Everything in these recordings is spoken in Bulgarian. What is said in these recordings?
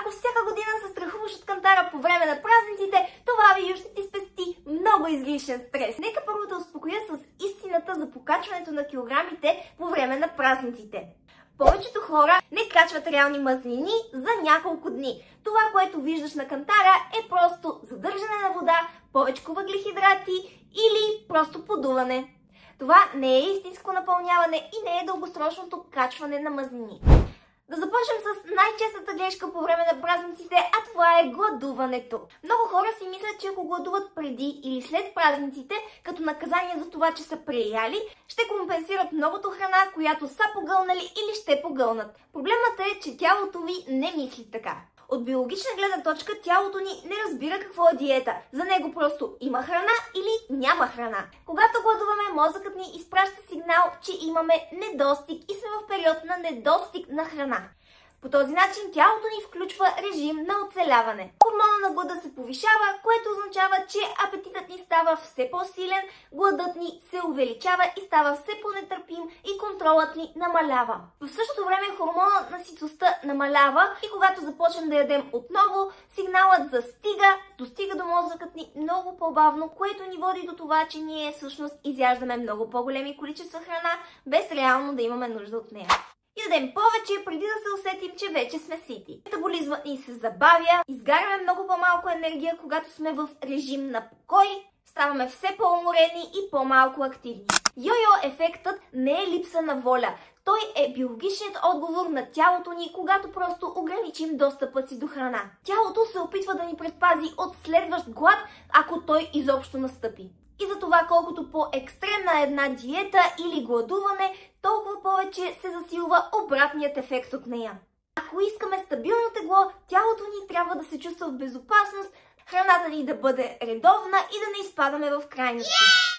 Ако всяка година се страхуваш от кантара по време на празниците, това видео ще ти спести много излишен стрес. Нека първо да успокоя с истината за покачването на килограмите по време на празниците. Повечето хора не качват реални мазнини за няколко дни. Това, което виждаш на кантара, е просто задържане на вода, повече въглехидрати или просто подуване. Това не е истинско напълняване и не е дългосрочното качване на мазнини. Да започнем с най-честата грешка по време на празниците, а това е гладуването. Много хора си мислят, че ако гладуват преди или след празниците, като наказание за това, че са преяли, ще компенсират многото храна, която са погълнали или ще погълнат. Проблемът е, че тялото ви не мисли така. От биологична гледна точка тялото ни не разбира какво е диета. За него просто има храна или няма храна. Когато гладуваме, мозъкът ни изпраща сигнал, че имаме недостиг и сме в период на недостиг на храна. По този начин тялото ни включва режим на оцеляване. Хормонът на глада се повишава, което означава, че апетитът ни става все по-силен, гладът ни се увеличава и става все по-нетърпим и контролът ни намалява. В същото време хормонът на ситостта намалява и когато започнем да ядем отново, сигналът достига до мозъкът ни много по-бавно, което ни води до това, че ние всъщност изяждаме много по-големи количества храна, без реално да имаме нужда от нея. Ядем повече, преди да се усетим, че вече сме сити. Метаболизмът ни се забавя, изгаряме много по-малко енергия, когато сме в режим на покой, ставаме все по-уморени и по-малко активни. Йо-йо ефектът не е липса на воля. Той е биологичният отговор на тялото ни, когато просто ограничим достъпа си до храна. Тялото се опитва да ни предпази от следващ глад, ако той изобщо настъпи. И за това колкото по-екстремна е една диета или гладуване, толкова повече се засилва обратният ефект от нея. Ако искаме стабилно тегло, тялото ни трябва да се чувства в безопасност, храната ни да бъде редовна и да не изпадаме в крайности.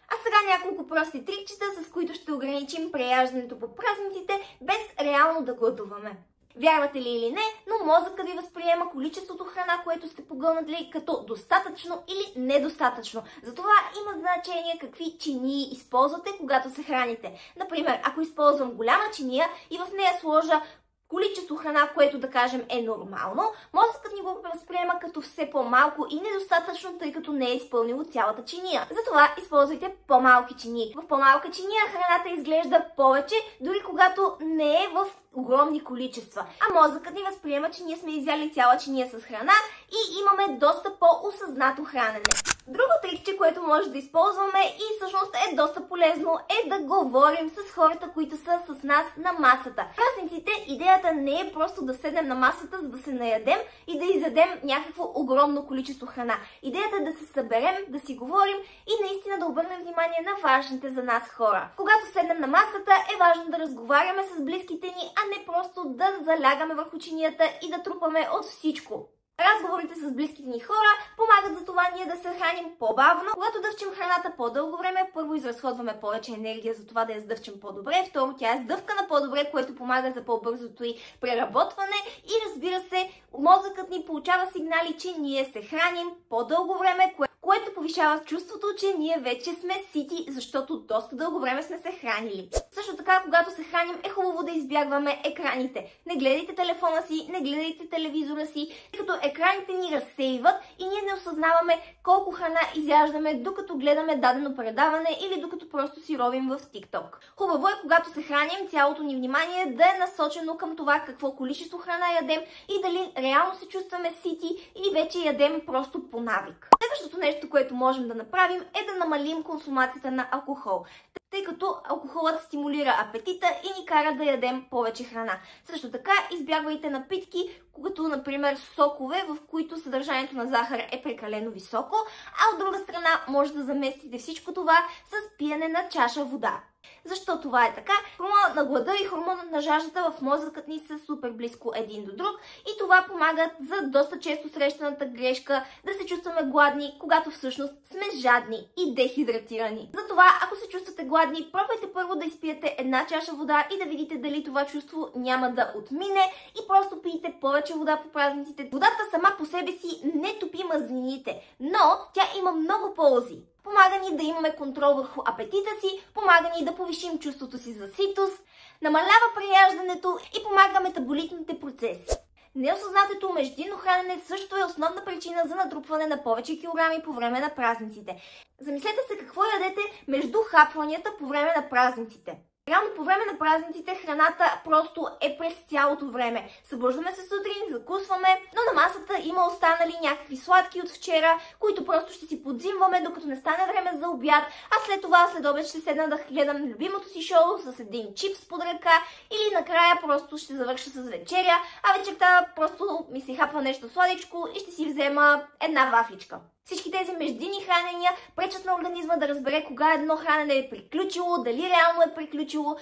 А сега няколко прости трикчета, с които ще ограничим преяждането по празниците, без реално да гладуваме. Вярвате ли или не, но мозъкът ви възприема количеството храна, което сте погълнали, като достатъчно или недостатъчно. Затова има значение какви чинии използвате, когато се храните. Например, ако използвам голяма чиния и в нея сложа количество храна, което да кажем е нормално, мозъкът ни го възприема като все по-малко и недостатъчно, тъй като не е изпълнило цялата чиния. Затова използвайте по-малки чинии. В по-малка чиния храната изглежда повече, дори когато не е в огромни количества. А мозъкът ни възприема, че ние сме изяли цяла чиния с храна и имаме доста по-осъзнато хранене. Друго трикче, което може да използваме и всъщност е доста полезно, е да говорим с хората, които са с нас на масата. В празниците идеята не е просто да седнем на масата, за да се наядем и да изядем някакво огромно количество храна. Идеята е да се съберем, да си говорим и наистина да обърнем внимание на важните за нас хора. Когато седнем на масата, е важно да разговаряме с близките ни, а не просто да залягаме върху чинията и да трупаме от всичко. Разговорите с близките ни хора помагат за това ние да се храним по-бавно. Когато дъвчем храната по-дълго време, първо изразходваме повече енергия за това да я сдъвчем по-добре, второ тя е сдъвкана по-добре, което помага за по-бързото й преработване и разбира се, мозъкът ни получава сигнали, че ние се храним по-дълго време, което повишава чувството, че ние вече сме сити, защото доста дълго време сме се хранили. Също така, когато се храним, е хубаво да избягваме екраните. Не гледайте телефона си, не гледайте телевизора си, като екраните ни разсейват и ние не осъзнаваме колко храна изяждаме, докато гледаме дадено предаване или докато просто си ровим в TikTok. Хубаво е, когато се храним, цялото ни внимание да е насочено към това какво количество храна ядем и дали реално се чувстваме сити или вече ядем просто по навик. Следващото нещо, което можем да направим, е да намалим консумацията на алкохол, тъй като алкохолът стимулира апетита и ни кара да ядем повече храна. Също така избягвайте напитки, като например сокове, в които съдържанието на захар е прекалено високо, а от друга страна може да заместите всичко това с пиене на чаша вода. Защо това е така? Хормонът на глада и хормонът на жаждата в мозъкът ни са супер близко един до друг и това помага за доста често срещаната грешка да се чувстваме гладни, когато всъщност сме жадни и дехидратирани. Затова, ако се чувствате гладни, пробвайте първо да изпиете една чаша вода и да видите дали това чувство няма да отмине и просто пийте повече вода по празниците. Водата сама по себе си не топи мазнините, но тя има много ползи. Помага ни да имаме контрол върху апетита си, помага ни да повишим чувството си за ситост, намалява преяждането и помага метаболитните процеси. Неосъзнатото междинно хранене също е основна причина за натрупване на повече килограми по време на празниците. Замислете се какво ядете между хапванията по време на празниците. Реално по време на празниците храната просто е през цялото време. Събуждаме се сутрин, закусваме, но на масата има останали някакви сладки от вчера, които просто ще си подзимваме, докато не стане време за обяд, а след това след обед ще седна да гледам любимото си шоу с един чипс под ръка или накрая просто ще завърша с вечеря, а вечерта просто ми се хапва нещо сладичко и ще си взема една вафличка. Всички тези междинни хранения пречат на организма да разбере кога едно хранене е приключило, дали реално е приключило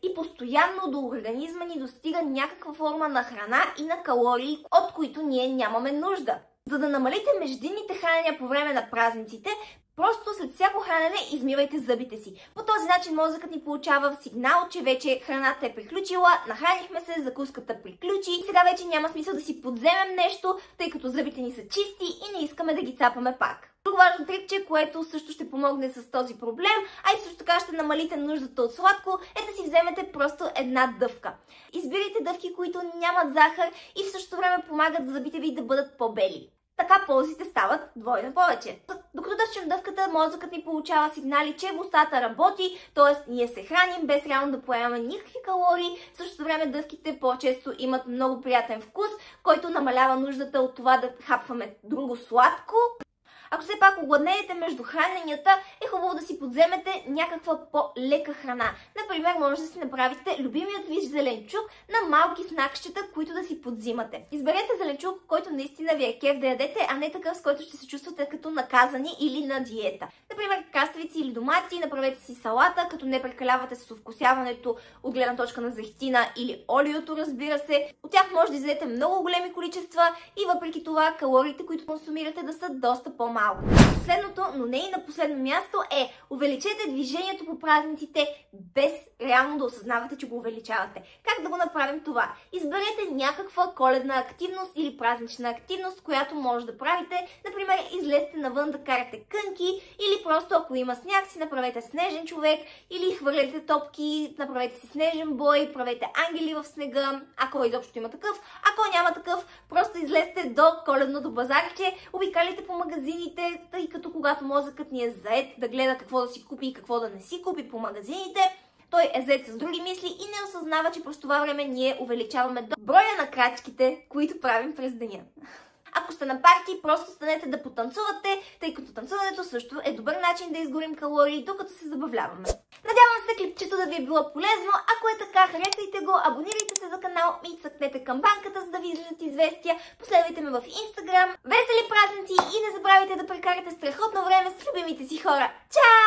и постоянно до организма ни достига някаква форма на храна и на калории, от които ние нямаме нужда. За да намалите междинните хранения по време на празниците, просто след всяко хранене измивайте зъбите си. По този начин мозъкът ни получава сигнал, че вече храната е приключила, нахранихме се, закуската приключи и сега вече няма смисъл да си подземем нещо, тъй като зъбите ни са чисти и не искаме да ги цапаме пак. Друго важно трикче, което също ще помогне с този проблем, а и също така ще намалите нуждата от сладко, е да си вземете просто една дъвка. Избирайте дъвки, които нямат захар и в същото време помагат зъбите ви да бъдат по-бели. Така ползите стават двойно повече. Докато дъвчем дъвката, мозъкът ни получава сигнали, че устата работи, т.е. ние се храним без реално да поемаме никакви калории. В същото време дъвките по-често имат много приятен вкус, който намалява нуждата от това да хапваме друго сладко. Ако все пак огладнеете между храненията, е хубаво да си подземете някаква по-лека храна. Например, може да си направите любимият ви зеленчук на малки снакчета, които да си подзимате. Изберете зеленчук, който наистина ви е кеф да ядете, а не такъв, с който ще се чувствате като наказани или на диета. Например, краставици или домати, направете си салата, като не прекалявате с овкусяването от гледна точка на зехтина или олиото, разбира се. От тях може да изядете много големи количества и въпреки това калориите, които консумирате, да са доста по-малко. Последното, но не и на последно място е увеличете движението по празниците без реално да осъзнавате, че го увеличавате. Как да го направим това? Изберете някаква коледна активност или празнична активност, която може да правите. Например, излезте навън да карате кънки или просто ако има сняг си направете снежен човек или хвърляте топки, направете си снежен бой, правете ангели в снега, ако изобщо има такъв. Ако няма такъв, просто излезте до коледното базарче, обикалите по магазините, тъй като когато мозъкът ни е заед да гледа какво да си купи и какво да не си купи по магазините, той е заед с други мисли и не осъзнава, че през това време ние увеличаваме до броя на крачките, които правим през деня. Ако сте на парти, просто станете да потанцувате, тъй като танцуването също е добър начин да изгорим калории, докато се забавляваме. Надявам се клипчето да ви е било полезно. Ако е така, харесайте го, абонирайте се за канал и цъкнете камбанката, за да ви излизат известия. Последвайте ме в Instagram. Весели празници и не забравяйте да прекарате страхотно време с любимите си хора. Чао!